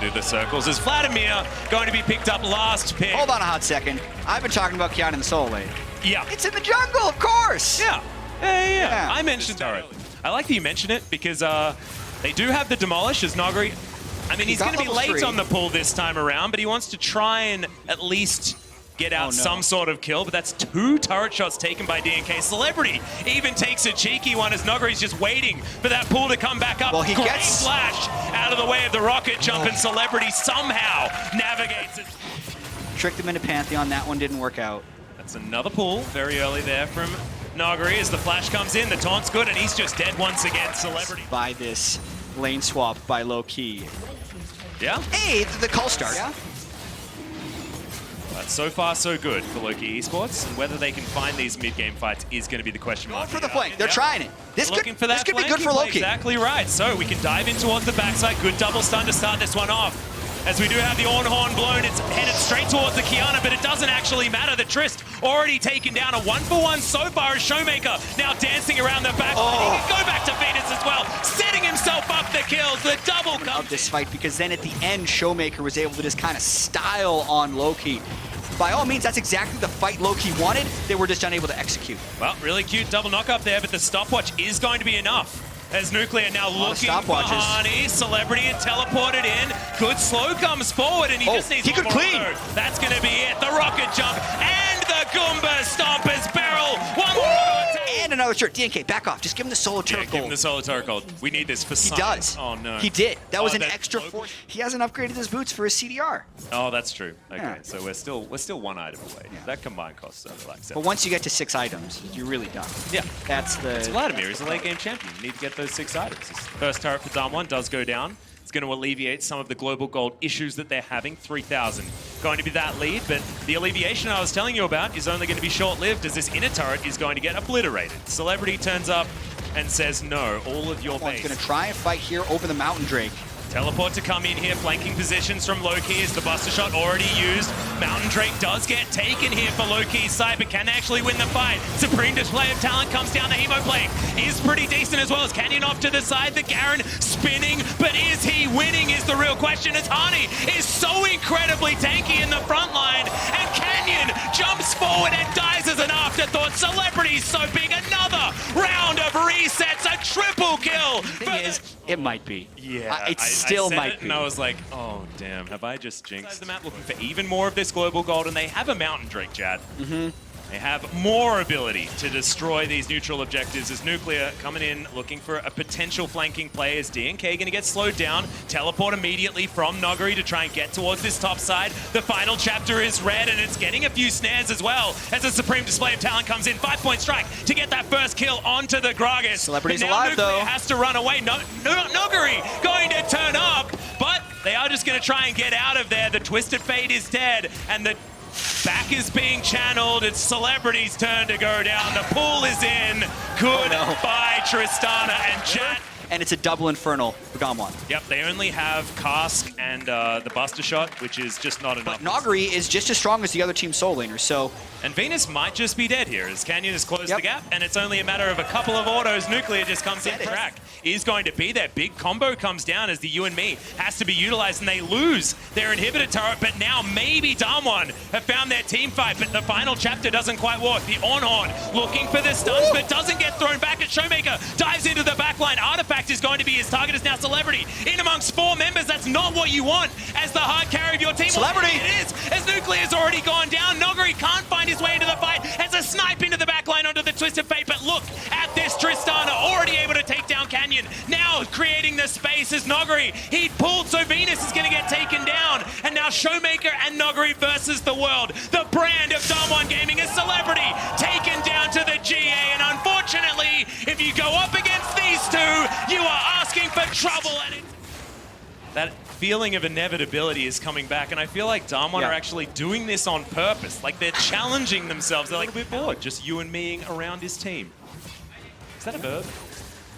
into the circles. Is Vladimir going to be picked up last pick? Hold on a hot second. I've been talking about Kian in the solo lane. Yeah. It's in the jungle, of course. Yeah. Yeah. I mentioned that. I like that you mention it because they do have the Demolish as Nogri. I mean, he's going to be late on the pull this time around, but he wants to try and at least get out some sort of kill, but that's 2 turret shots taken by DNK. Celebrity even takes a cheeky one as Nogri's just waiting for that pull to come back up. Well, he Great gets flash out of the way of the rocket jump, and Celebrity somehow navigates it. Tricked him into Pantheon. That one didn't work out. That's another pull very early there from Nogri as the flash comes in. The taunt's good, and he's just dead once again. Celebrity. By this lane swap by Lowkey. Yeah. Hey, the call start. Yeah. But so far, so good for Lowkey Esports, and whether they can find these mid-game fights is going to be the question mark. Going for the flank. They're trying it. This could be good for Lowkey. Exactly right. So we can dive in towards the backside. Good double stun to start this one off. As we do have the Ornhorn blown, it's headed straight towards the Kiana, but it doesn't actually matter. The Trist already taken down. A 1-for-1 so far as Showmaker now dancing around the back. He can go back to Venus as well, setting himself up the kills. The double comes of this fight, because then at the end, Showmaker was able to just kind of style on Lowkey. By all means, that's exactly the fight Lowkey wanted. They were just unable to execute. Well, really cute double knock up there, but the stopwatch is going to be enough. As Nuclear now looking for Hani, Celebrity and teleported in. Good slow comes forward, and he just needs one more clean. That's going to be it. The rocket jump and the Goomba stomp as Beryl. One more. And another turret. DNK, back off. Just give him the solo turret gold. Give him the solo turret gold. We need this for something. He does. Oh, no. He did. That was an extra 4. He hasn't upgraded his boots for his CDR. Oh, that's true. Okay, so we're still 1 item away. Yeah. That combined costs only like 7. But once you get to 6 items, you're really done. Yeah. That's the... It's Vladimir. He's a late game champion. You need to get those 6 items. First turret for Damwon does go down. It's going to alleviate some of the global gold issues that they're having. 3,000 going to be that lead, but the alleviation I was telling you about is only going to be short-lived as this inner turret is going to get obliterated. Celebrity turns up and says, no, all of your base. Going to try and fight here over the Mountain Drake. Teleport to come in here, flanking positions from Lowkey as the Buster Shot already used. Mountain Drake does get taken here for Lowkey's side, but can they actually win the fight? Supreme display of talent comes down. The Hemoplane is pretty decent as well as Canyon off to the side. The Garen spinning, but is he winning is the real question. As Hani is so incredibly tanky in the front line, and Canyon jumps forward and dies as an afterthought. Celebrity's so big, another round of resets, a triple kill. The thing is, it might be. Yeah, it still might be. And I was like, oh, damn, have I just jinxed the map? Looking for even more of this global gold, and they have a Mountain Drake, Chad. They have more ability to destroy these neutral objectives as Nuclear coming in, looking for a potential flanking play as DNK going to get slowed down. Teleport immediately from Nogri to try and get towards this top side. The final chapter is red, and it's getting a few snares as well as a Supreme display of talent comes in. 5-point strike to get that first kill onto the Gragas. Celebrity's alive, Nuclear though. has to run away. Nogri going to turn up, but they are just going to try and get out of there. The Twisted Fate is dead, and the back is being channeled. It's Celebrity's turn to go down. The pool is in. Goodbye, Tristana and Chat. And it's a double Infernal for Damwon. Yep, they only have Cask and the Buster Shot, which is just not enough. But Nogri is just as strong as the other team's soul laner, so... And Venus might just be dead here, as Canyon has closed the gap, and it's only a matter of a couple of autos. Nuclear just comes in. Crack is going to be there. Big combo comes down as the You and Me has to be utilized, and they lose their inhibitor turret, but now maybe Damwon have found their team fight, but the final chapter doesn't quite work. The Ornhorn looking for the stuns, but doesn't get thrown back at Showmaker. Dives into the backline. Artifact is going to be his target is now Celebrity. In amongst 4 members, that's not what you want as the hard carry of your team. Celebrity! Well, it is, as Nuclear's already gone down. Nogri can't find his way into the fight as a snipe into the backline onto the Twisted Fate, but look at this Tristana, already able to take down Canyon. Now creating the space as Nogri. He pulled, so Venus is going to get taken down, and now Showmaker and Nogri versus the world. The brand of Damwon Gaming is Celebrity taken down to the GA, and unfortunately, if you go up against these two, you are asking for trouble. And that feeling of inevitability is coming back, and I feel like Damwon are actually doing this on purpose. Like, they're challenging themselves. They're like a bit bored, just you and meing around his team. Is that a verb?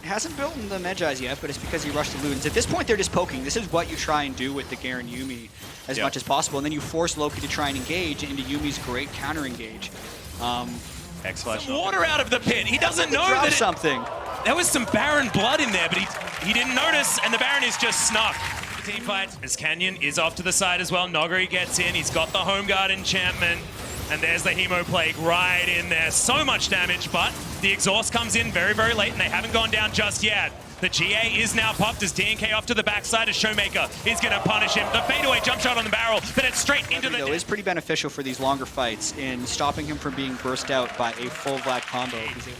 It hasn't built in the Medjais yet, but it's because he rushed the Ludens. At this point, they're just poking. This is what you try and do with the Garen Yuumi as much as possible, and then you force Lowkey to try and engage into Yuumi's great counter engage. X-Flash. Water out of the pit. He doesn't know that something. There was some Baron blood in there, but he didn't notice, and the Baron is just snuck. team fight as Canyon is off to the side as well. Noguri gets in. He's got the home guard enchantment. And there's the Hemo Plague right in there. So much damage, but the exhaust comes in very, very late, and they haven't gone down just yet. The GA is now popped as DNK off to the backside as Showmaker is going to punish him. The fadeaway jump shot on the barrel, but it's straight into the... Though is pretty beneficial for these longer fights in stopping him from being burst out by a full Vlad combo.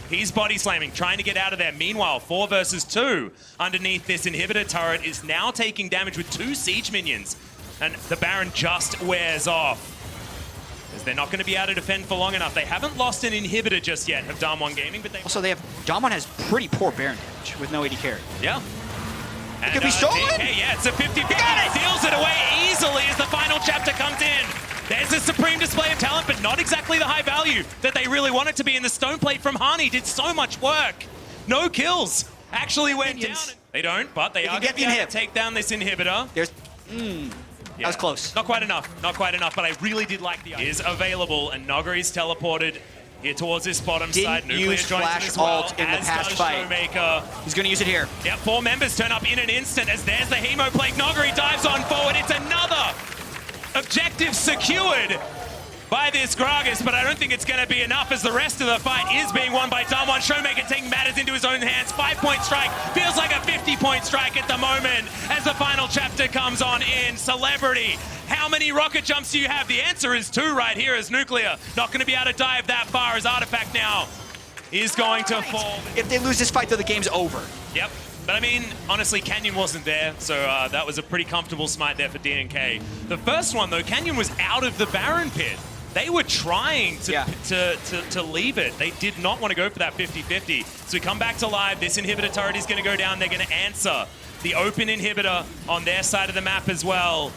He's body slamming, trying to get out of there. Meanwhile, 4 versus 2 underneath this inhibitor turret is now taking damage with 2 siege minions. And the Baron just wears off. As they're not going to be able to defend for long enough. They haven't lost an inhibitor just yet of Damwon Gaming, but they... Also, Damwon has pretty poor Baron damage with no AD carry. Yeah. It could be stolen! DK, yeah, it's a 50-50. Steals it away easily as the final chapter comes in. There's a supreme display of talent, but not exactly the high value that they really wanted to be. In the stone plate from Hani did so much work. No kills. Actually went down. They don't, but they are going to be able to take down this inhibitor. There's... That was close. Not quite enough, but I really did like the... Is available, and Noguri's teleported here towards this bottom side. Didn't use flash ult in the past fight. Showmaker. He's going to use it here. Yep, 4 members turn up in an instant as there's the Hemo Plague. Noguri dives on forward. It's another objective secured by this Gragas, but I don't think it's going to be enough as the rest of the fight is being won by Damwon. Showmaker taking matters into his own hands. 5-point strike. Feels like a 50-point strike at the moment as the final chapter comes on in. Celebrity, how many rocket jumps do you have? The answer is 2 right here as Nuclear. Not going to be able to dive that far as Artifact now is going to fall. If they lose this fight, though, the game's over. Yep. But I mean, honestly, Canyon wasn't there, so that was a pretty comfortable smite there for DNK. The first one, though, Canyon was out of the Baron pit. They were trying to leave it. They did not want to go for that 50-50. So we come back to live. This inhibitor turret is going to go down. They're going to answer the open inhibitor on their side of the map as well.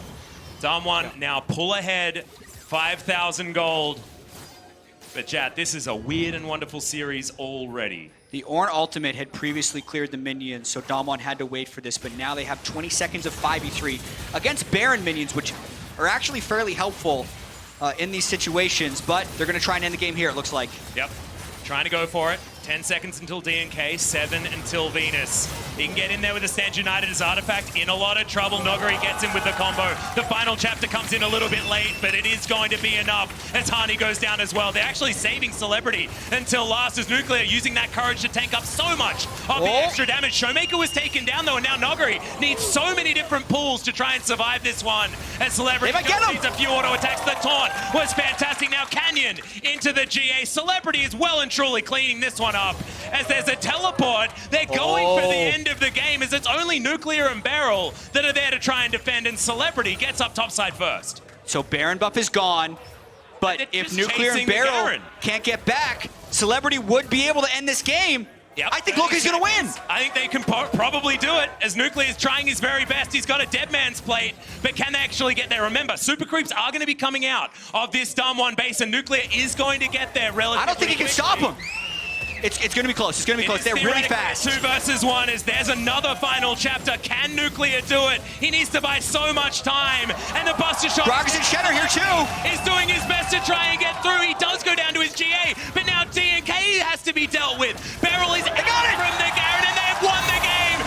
Damwon now pull ahead, 5,000 gold. But chat, this is a weird and wonderful series already. The Ornn ultimate had previously cleared the minions, so Damwon had to wait for this, but now they have 20 seconds of 5v3 against Baron minions, which are actually fairly helpful in these situations, but they're going to try and end the game here, it looks like. Yep. Trying to go for it. 10 seconds until DNK, 7 until Venus. He can get in there with a Stand United as Artifact in a lot of trouble. Noguri gets in with the combo. The final chapter comes in a little bit late, but it is going to be enough as Hani goes down as well. They're actually saving Celebrity until last as Nuclear using that courage to tank up so much of the extra damage. Showmaker was taken down though, and now Noguri needs so many different pulls to try and survive this one. As Celebrity needs a few auto attacks. The taunt was fantastic. Now Canyon into the GA. Celebrity is well and truly cleaning this one up as there's a teleport. They're going for the end of the game as it's only Nuclear and Beryl that are there to try and defend, and Celebrity gets up topside first. So Baron buff is gone, but if Nuclear and Beryl can't get back, Celebrity would be able to end this game. Yep. I think Lowkey's going to win. I think they can probably do it as Nuclear is trying his very best. He's got a dead man's plate, but can they actually get there? Remember, super creeps are going to be coming out of this Damwon base, and Nuclear is going to get there relatively I don't think he can stop him. It's going to be close. It's going to be close. They're really fast. 2 versus 1 as there's another final chapter. Can Nuclear do it? He needs to buy so much time. And the Buster Shot. Gragas and Shed are here too. Is doing his best to try and get through. He does go down to his GA, but now DNK has to be dealt with. Beryl is out from the Garen, and they've won the game.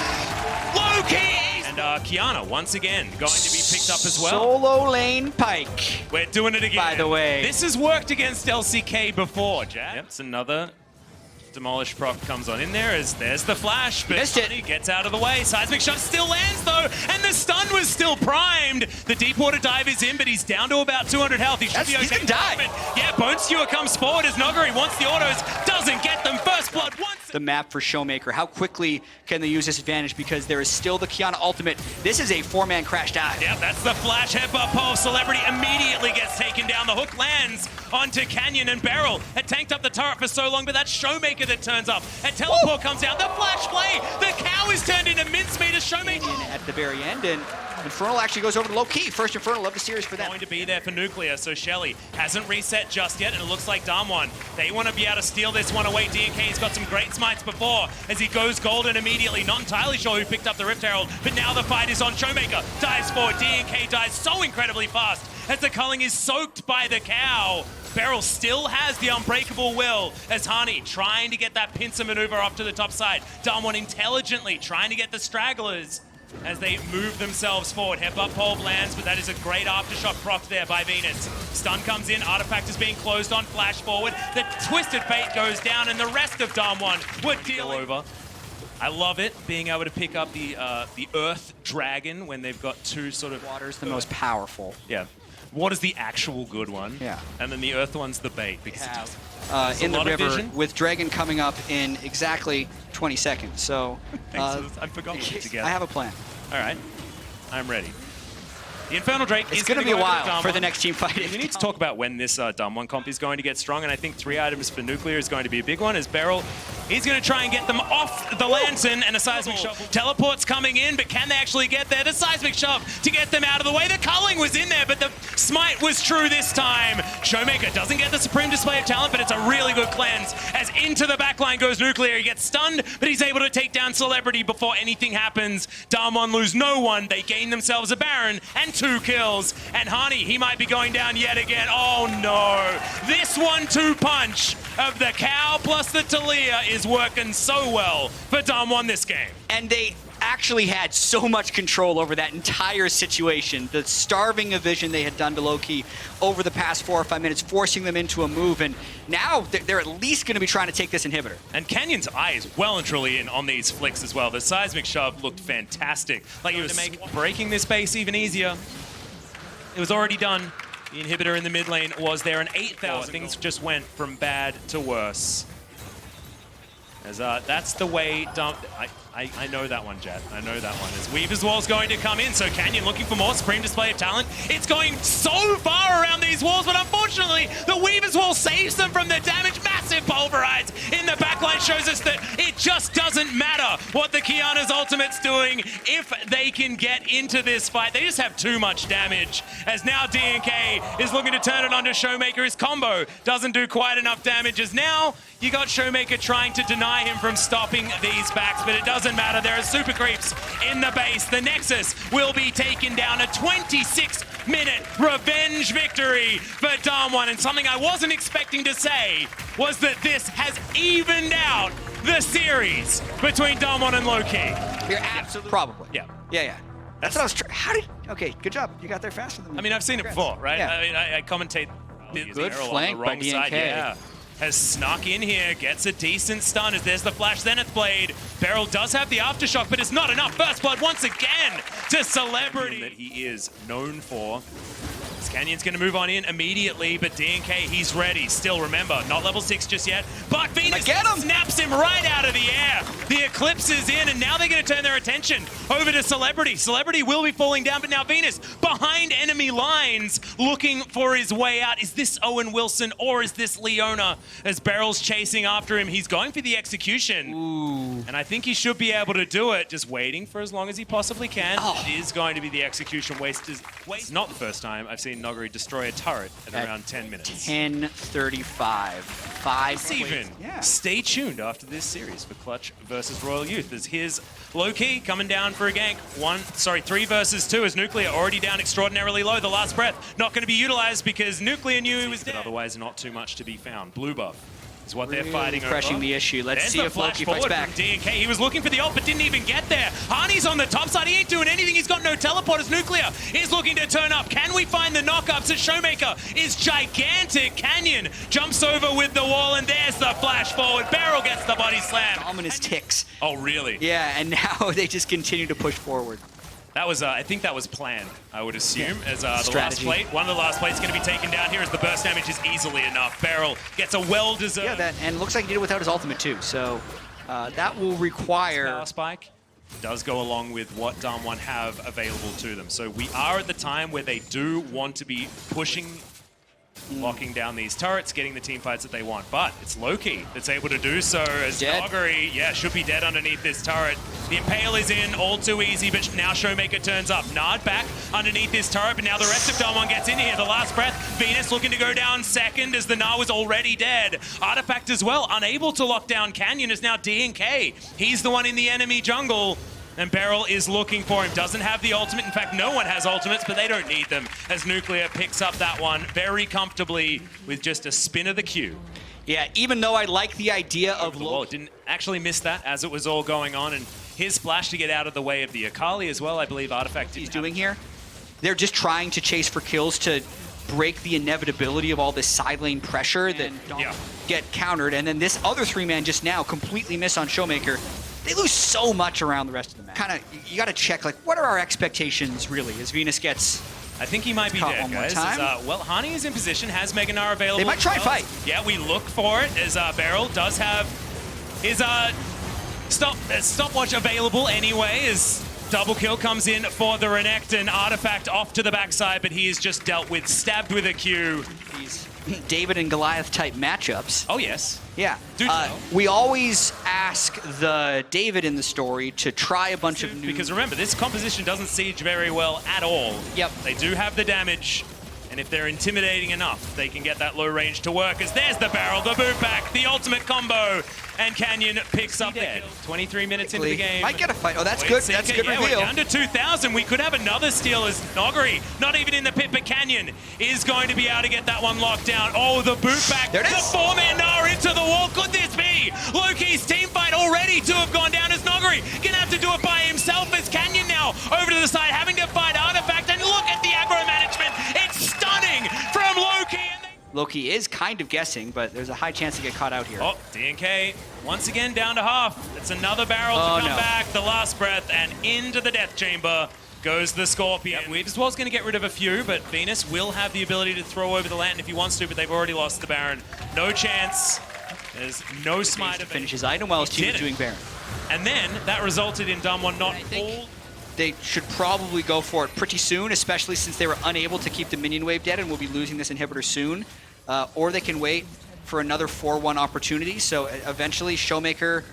Lowkey. And Kiana, once again, going to be picked up as well. Solo lane Pike. We're doing it again. By the way. This has worked against LCK before, Jack. Yep, it's another Demolish proc comes on in there as there's the flash, but he gets out of the way. Seismic shot still lands though, and the stun was still primed. The deep water dive is in, but he's down to about 200 health. He should be okay. He can die. Yeah, Bone Skewer comes forward as Noguri wants the autos, doesn't get them. First blood once. The map for Showmaker. How quickly can they use this advantage? Because there is still the Kiana ultimate. This is a 4-man crash dive. Yeah, that's the flash headbutt pole. Celebrity immediately gets taken down. The hook lands onto Canyon, and Beryl had tanked up the turret for so long, but that's Showmaker that turns up. And teleport comes out. The flash play. The cow is turned into mincemeat as Showmaker. At the very end, and Infernal actually goes over to Lowkey. First Infernal of the series for them. Going to be there for Nuclear, so Shelly hasn't reset just yet, and it looks like Damwon, they want to be able to steal this one away. DNK's got some great smites before as he goes golden immediately. Not entirely sure who picked up the Rift Herald, but now the fight is on. Showmaker dives forward. DNK dies so incredibly fast as the culling is soaked by the cow. Beryl still has the unbreakable will as Hani trying to get that pincer maneuver up to the top side. Damwon intelligently trying to get the stragglers as they move themselves forward. Headbutt pole lands, but that is a great aftershock proc there by Venus. Stun comes in, Artifact is being closed on, flash forward. The Twisted Fate goes down, and the rest of Damwon would deal over. I love it, being able to pick up the Earth Dragon when they've got two sort of... Water's the most powerful. Yeah. Water's the actual good one. Yeah. And then the Earth one's the bait. Because in the river with Dragon coming up in exactly 20 seconds. So I forgot we did together. I have a plan. All right. I'm ready. The Infernal Drake is going to be a while for the next team fight. We need to talk about when this Damwon comp is going to get strong, and I think 3 items for Nuclear is going to be a big one, as Beryl is going to try and get them off the Lantern, and a Seismic Shove. Teleport's coming in, but can they actually get there? The Seismic Shove to get them out of the way. The culling was in there, but the smite was true this time. Showmaker doesn't get the Supreme Display of Talent, but it's a really good cleanse, as into the backline goes Nuclear. He gets stunned, but he's able to take down Celebrity before anything happens. Damwon lose no one. They gain themselves a Baron and 2 kills. And Hani, he might be going down yet again. Oh no. This 1-2 punch of the cow plus the Talia is working so well for Damwon this game. And they actually had so much control over that entire situation. The starving of vision they had done to Lowkey over the past 4 or 5 minutes, forcing them into a move, and now they're at least going to be trying to take this inhibitor. And Canyon's eye is well and truly in on these flicks as well. The Seismic Shove looked fantastic. Like it was to make breaking this base even easier. It was already done. The inhibitor in the mid lane was there, and 8,000 things just went from bad to worse. As that's the way I know that one, Jet. I know that one. As Weaver's Wall's going to come in, so Canyon looking for more Supreme Display of Talent. It's going so far around these walls, but unfortunately, the Weaver's Wall saves them from the damage. Massive pulverize in the backline shows us that it just doesn't matter what the Kiana's ultimate's doing if they can get into this fight. They just have too much damage, as now DNK is looking to turn it onto Showmaker. His combo doesn't do quite enough damage, as now you got Showmaker trying to deny him from stopping these backs, but it doesn't matter. There are super creeps in the base. The Nexus will be taken down. A 26-minute revenge victory for Damwon. And something I wasn't expecting to say was that this has evened out the series between Damwon and Lowkey. You're absolutely... Probably. Yeah. Yeah. That's what I was trying... How did... Okay, good job. You got there faster than me. I mean, I've seen it before, right? Yeah. I mean, I commentate... Good flank by DNK. Side. Yeah. Has snuck in here, gets a decent stun as there's the Flash Zenith Blade. Beryl does have the Aftershock, but it's not enough. First Blood once again to Celebrity. That he is known for. Canyon's going to move on in immediately, but DNK, he's ready. Still, remember, not level 6 just yet, but Venus snaps him right out of the air. The Eclipse is in, and now they're going to turn their attention over to Celebrity. Celebrity will be falling down, but now Venus behind enemy lines looking for his way out. Is this Owen Wilson or is this Leona? As Beryl's chasing after him, he's going for the execution. Ooh. And I think he should be able to do it, just waiting for as long as he possibly can. Oh. It is going to be the execution. It's not the first time I've seen Noguri destroy a turret at around 10 minutes. 10:35. 5 even. Yeah. Stay tuned after this series for Clutch versus Royal Youth. As here's Lowkey coming down for a gank. 3 versus 2 as Nuclear already down extraordinarily low. The last breath not going to be utilized because Nuclear knew he was dead. But otherwise not too much to be found. Blue buff is what they're fighting over. Pressing the issue. Let's see if Lowkey fights back. DNK. He was looking for the ult, but didn't even get there. Hani's on the top side. He ain't doing anything. He's got no teleport as Nuclear is looking to turn up. Can we find the knockups? As Showmaker is gigantic. Canyon jumps over with the wall, and there's the flash forward. Beryl gets the body slam. Ominous ticks. Oh, really? Yeah, and now they just continue to push forward. That was, I think that was planned, I would assume, as the last plate. One of the last plates going to be taken down here as the burst damage is easily enough. Beryl gets a well-deserved... Yeah, that, and looks like he did it without his ultimate too, so that will require... Power spike does go along with what Damwon have available to them. So we are at the time where they do want to be pushing, locking down these turrets, getting the team fights that they want. But it's Lowkey that's able to do so, as Noguri, should be dead underneath this turret. The Impale is in, all too easy, but now Showmaker turns up. Nard back underneath this turret, but now the rest of Damwon gets in here. The last breath, Venus looking to go down second as the Gnar was already dead. Artifact as well, unable to lock down Canyon, is now DNK. He's the one in the enemy jungle. And Beryl is looking for him. Doesn't have the ultimate. In fact, no one has ultimates, but they don't need them. As Nuclear picks up that one very comfortably with just a spin of the Q. Yeah, even though I like the idea of Lowkey, didn't actually miss that as it was all going on, and his splash to get out of the way of the Akali as well. I believe Artifact he's doing here. They're just trying to chase for kills to break the inevitability of all this side lane pressure that don't get countered. And then this other 3-man just now completely miss on Showmaker. They lose so much around the rest of the match. Kind of, you got to check, like, what are our expectations really as Venus gets... I think he might be dead, guys. Well, Hani is in position, has Mega Gnar available. They might try and fight. Yeah, we look for it as Beryl does have his stopwatch available anyway, as double kill comes in for the Renekton. Artifact off to the backside, but he is just dealt with, stabbed with a Q. These David and Goliath type matchups. Oh, yes. Yeah. We always ask the David in the story to try a bunch of new... Because remember, this composition doesn't siege very well at all. Yep. They do have the damage, and if they're intimidating enough, they can get that low range to work. As there's the barrel, the boot back, the ultimate combo, and Canyon picks up the kill. 23 minutes into the game. Might get a fight. Oh, that's good. That's a good reveal. We're down to 2,000. We could have another steal as Noggery, not even in the pit, but Canyon is going to be able to get that one locked down. Oh, the boot back. There it is. The 4-man Gnar into the wall. Could this be Lowkey's team fight already to have gone down as Noggery gonna have to do it by himself as Canyon now over to the side, having to fight Artifact. And look at the aggro management. It's stunning from Lowkey. Lowkey is kind of guessing, but there's a high chance to get caught out here. Oh, DNK once again down to half. It's another barrel to come back, the last breath, and into the death chamber goes the Scorpion. Yep, Weave as well is going to get rid of a few, but Venus will have the ability to throw over the Lantern if he wants to, but they've already lost the Baron. No chance. There's no smite. To finish his item while his team is doing Baron. And then that resulted in Damwon not all... They should probably go for it pretty soon, especially since they were unable to keep the minion wave dead and will be losing this inhibitor soon. Or they can wait for another 4-1 opportunity. So eventually Showmaker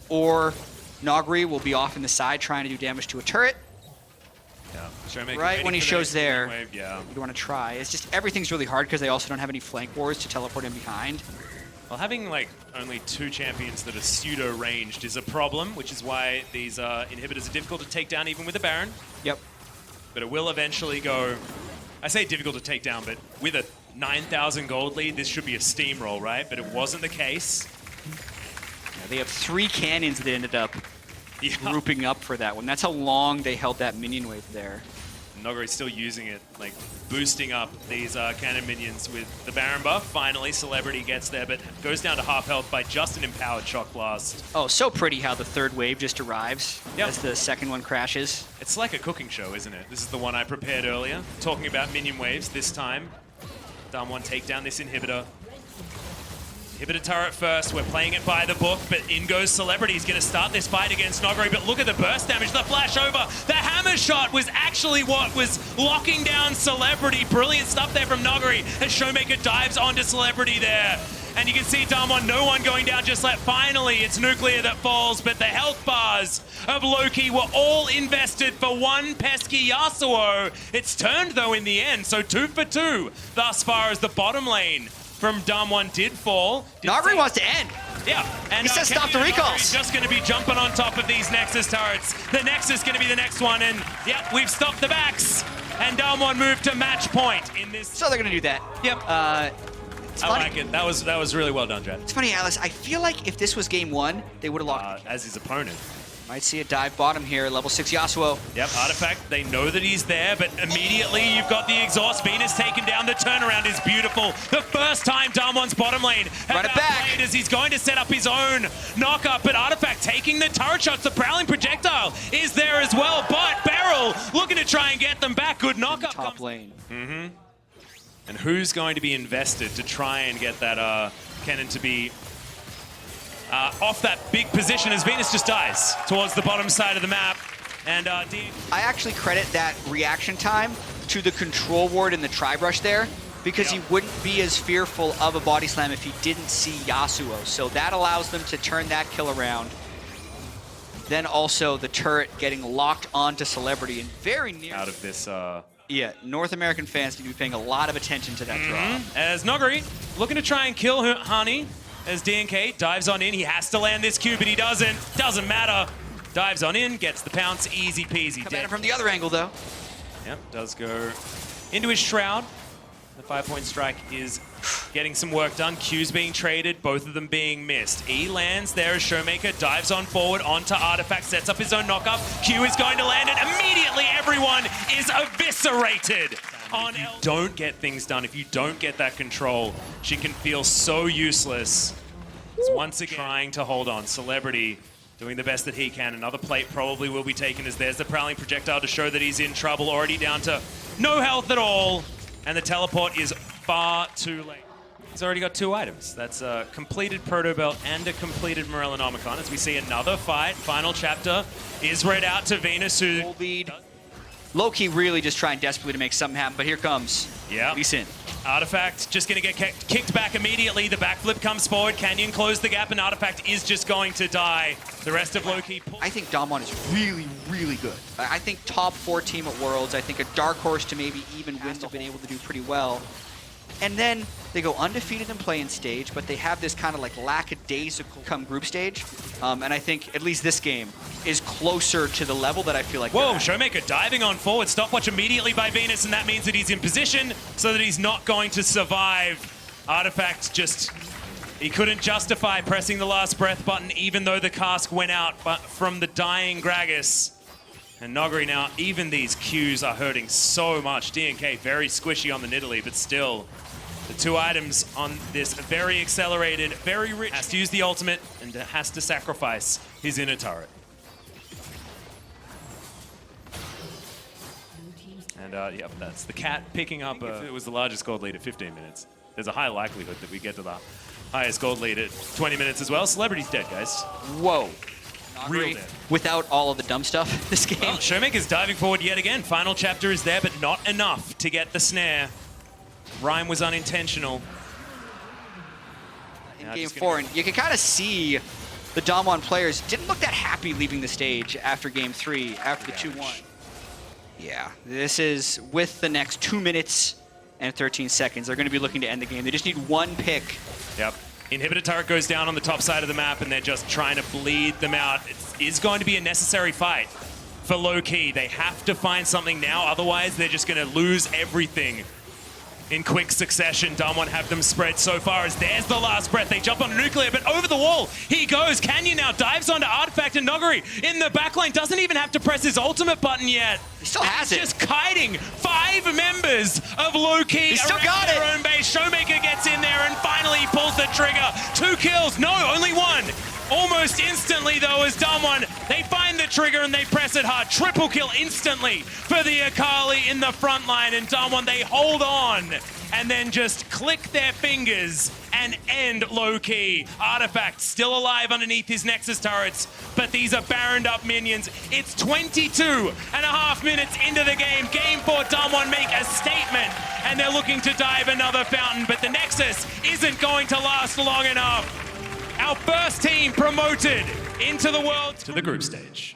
or Noggery will be off in the side trying to do damage to a turret. Yeah, Showmaker right when he shows there, wave, you want to try. It's just everything's really hard because they also don't have any flank wars to teleport in behind. Well, having like only 2 champions that are pseudo-ranged is a problem, which is why these inhibitors are difficult to take down even with a Baron. Yep. But it will eventually go... I say difficult to take down, but with a 9,000 gold lead, this should be a steamroll, right? But it wasn't the case. Yeah, they have 3 cannons that ended up grouping up for that one. That's how long they held that minion wave there. Noggery's still using it, like boosting up these cannon minions with the Baron buff. Finally, Celebrity gets there, but goes down to half health by just an empowered shock blast. Oh, so pretty how the 3rd wave just arrives as the 2nd one crashes. It's like a cooking show, isn't it? This is the one I prepared earlier, talking about minion waves. This time, Damwon take down this inhibitor. Inhibitor turret first, we're playing it by the book, but in goes Celebrity. He's going to start this fight against Noggery, but look at the burst damage, the flash over. The hammer shot was actually what was locking down Celebrity. Brilliant stuff there from Noggery as Showmaker dives onto Celebrity there. And you can see Damwon, no one going down just like finally it's Nuclear that falls, but the health bars of Lowkey were all invested for one pesky Yasuo. It's turned though in the end, so 2 for 2 thus far as the bottom lane from Damwon did fall. Noggery wants to end. Yeah, and he says stop the recalls. He's just going to be jumping on top of these Nexus turrets. The Nexus going to be the next one, and yep, we've stopped the backs. And Damwon moved to match point in this. So they're going to do that. Yep. I like it. That was really well done, Jet. It's funny, Alice. I feel like if this was game 1, they would have locked as his opponent. Might see a dive bottom here, level 6 Yasuo. Yep, Artifact, they know that he's there, but immediately you've got the exhaust. Venus taken down, the turnaround is beautiful. The first time Damwon's bottom lane has played as he's going to set up his own knock-up, but Artifact taking the turret shots, the Prowling Projectile is there as well, but Beryl looking to try and get them back. Good knock-up. Top lane. Mm-hmm. And who's going to be invested to try and get that cannon to be off that big position as Venus just dies towards the bottom side of the map. And I actually credit that reaction time to the control ward in the tri-brush there, because he wouldn't be as fearful of a body slam if he didn't see Yasuo. So that allows them to turn that kill around. Then also the turret getting locked onto Celebrity and very near out of this. Yeah, North American fans need to be paying a lot of attention to that draw. As Noggery looking to try and kill Hani. As DNK dives on in, he has to land this Q, but he doesn't. Doesn't matter. Dives on in, gets the pounce, easy peasy. Come at him from the other angle, though. Yep, does go into his shroud. The 5-point strike is getting some work done. Q's being traded, both of them being missed. E lands there as Showmaker dives on forward onto Artifact, sets up his own knockup. Q is going to land it. Immediately everyone is eviscerated. If you don't get things done, if you don't get that control, she can feel so useless. It's once again trying to hold on. Celebrity doing the best that he can. Another plate probably will be taken as there's the Prowling Projectile to show that he's in trouble. Already down to no health at all. And the teleport is far too late. He's already got 2 items. That's a completed Proto Belt and a completed Morellonomicon. As we see another fight. Final chapter is read out to Venus, who... lead. Lowkey really just trying desperately to make something happen, but here comes Lee Sin. Artifact just going to get kicked back immediately. The backflip comes forward. Canyon closed the gap, and Artifact is just going to die. The rest of Lowkey... I think Damwon is really, really good. I think top 4 team at Worlds. I think a dark horse to maybe even win. They've been able to do pretty well. And then they go undefeated in play-in stage, but they have this kind of like lackadaisical come group stage. And I think at least this game is closer to the level that I feel like. Whoa, Showmaker diving on forward. Stopwatch immediately by Venus, and that means that he's in position so that he's not going to survive. Artifact just... He couldn't justify pressing the last breath button even though the cask went out but from the dying Gragas. And Nogari now, even these Qs are hurting so much. DNK very squishy on the Nidalee, but still, the 2 items on this very accelerated, very rich, has to use the ultimate and has to sacrifice his inner turret. And yep, that's the cat picking up. If it was the largest gold lead at 15 minutes, there's a high likelihood that we get to the highest gold lead at 20 minutes as well. Celebrity's dead, guys. Whoa. Real dead. Without all of the dumb stuff this game. Well, Showmaker's diving forward yet again. Final chapter is there, but not enough to get the snare. Rhyme was unintentional. In game 4, and you can kind of see the Damwon players didn't look that happy leaving the stage after game 3, after the 2-1. Yeah, this is with the next 2 minutes and 13 seconds. They're going to be looking to end the game. They just need 1 pick. Yep. Inhibitor turret goes down on the top side of the map, and they're just trying to bleed them out. It is going to be a necessary fight for Lowkey. They have to find something now, otherwise they're just going to lose everything in quick succession. Damwon have them spread so far as there's the last breath. They jump on Nuclear, but over the wall he goes. Canyon now dives onto Artifact, and Nogari in the backline doesn't even have to press his ultimate button yet. He still has it. Just kiting 5 members of Lowkey around their own base. Showmaker gets in there and finally pulls the trigger. 2 kills, no, only 1. Almost instantly though, as Damwon, they find the trigger and they press it hard. Triple kill instantly for the Akali in the front line, and Damwon, they hold on and then just click their fingers and end Lowkey. Artifact still alive underneath his Nexus turrets, but these are Baroned up minions. It's 22.5 minutes into the game. Game 4, Damwon make a statement, and they're looking to dive another fountain, but the Nexus isn't going to last long enough. Our first team promoted into the world to the group stage.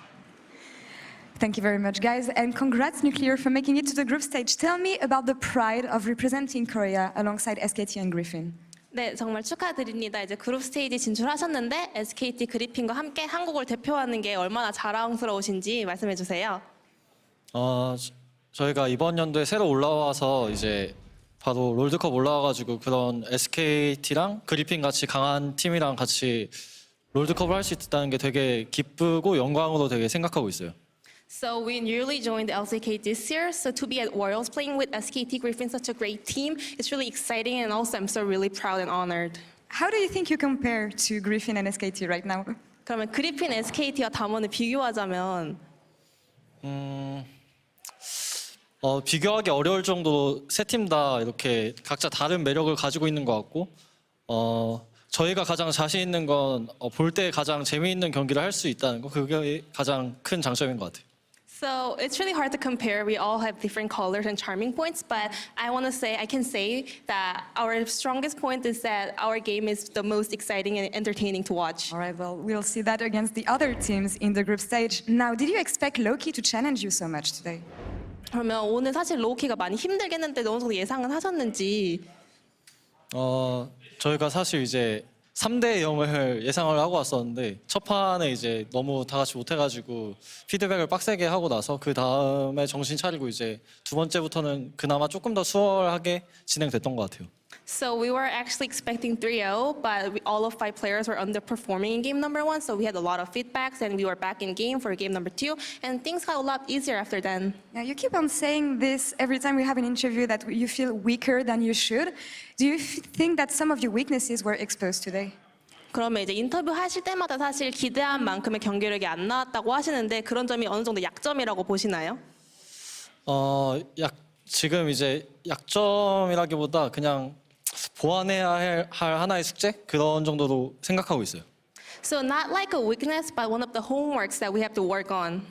Thank you very much, guys, and congrats, Nuclear, for making it to the group stage. Tell me about the pride of representing Korea alongside SKT and Griffin. 네, 정말 축하드립니다. 이제 그룹 스테이지 진출하셨는데 SKT 그리핀과 함께 한국을 대표하는 게 얼마나 자랑스러우신지 말씀해 주세요. 저희가 이번 연도에 새로 올라와서 이제 바로 롤드컵 올라와가지고 그런 SKT랑 그리핀 같이 강한 팀이랑 같이 롤드컵을 할 수 있다는 게 되게 기쁘고 영광으로 되게 생각하고 있어요. So we newly joined the LCK this year, so to be at Worlds playing with SKT Griffin, such a great team, it's really exciting, and also I'm so really proud and honored. How do you think you compare to Griffin and SKT right now? 그러면 그리핀, SKT와 담원을 비교하자면 비교하기 어려울 정도로 세 팀 다 이렇게 각자 다른 매력을 가지고 있는 것 같고 저희가 가장 자신 있는 건 볼 때 가장 재미있는 경기를 할 수 있다는 거, 그게 가장 큰 장점인 것 같아요. So it's really hard to compare. We all have different colors and charming points, but I can say that our strongest point is that our game is the most exciting and entertaining to watch. All right, well, we'll see that against the other teams in the group stage. Now, did you expect Lowkey to challenge you so much today? 그러면 오늘 사실 로우키가 많이 힘들겠는데 어느 정도 예상은 하셨는지? 저희가 사실 이제 3대 0을 예상을 하고 왔었는데 첫 판에 이제 너무 다 같이 못해가지고 피드백을 빡세게 하고 나서 그 다음에 정신 차리고 이제 두 번째부터는 그나마 조금 더 수월하게 진행됐던 것 같아요. So we were actually expecting 3-0, but all of 5 players were underperforming in game number 1, so we had a lot of feedbacks, and we were back in game for game number 2, and things got a lot easier after then. Yeah, you keep on saying this every time we have an interview that you feel weaker than you should. Do you think that some of your weaknesses were exposed today? 그러면 이제 인터뷰 하실 때마다 사실 기대한 만큼의 경기력이 안 나왔다고 하시는데 그런 점이 어느 정도 약점이라고 보시나요? 지금 이제 약점이라기보다 그냥 보완해야 할 하나의 숙제 그런 정도로 생각하고 있어요. So not like a weakness, but one of the homeworks that we have to work on.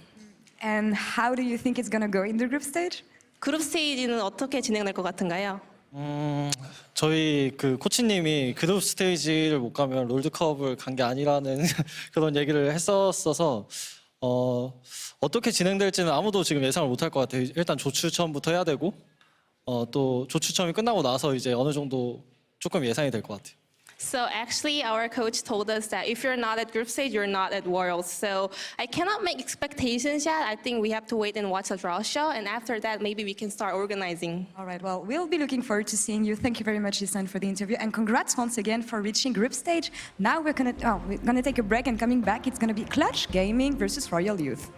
And how do you think it's going to go in the group stage? 그룹 스테이지는 어떻게 진행될 것 같은가요? 저희 그 코치님이 그룹 스테이지를 못 가면 롤드컵을 간 게 아니라는 그런 얘기를 했었어서 어떻게 진행될지는 아무도 지금 예상을 못할 것 같아요. 일단 조추첨부터 해야 되고 또 조추첨이 끝나고 나서 이제 어느 정도 조금 예상이 될 것 같아요. So actually, our coach told us that if you're not at group stage, you're not at Worlds. So I cannot make expectations yet. I think we have to wait and watch the draw show, and after that, maybe we can start organizing. All right, well, we'll be looking forward to seeing you. Thank you very much, Isan, for the interview, and congrats once again for reaching group stage. Now we're gonna take a break, and coming back, it's gonna be Clutch Gaming versus Royal Youth.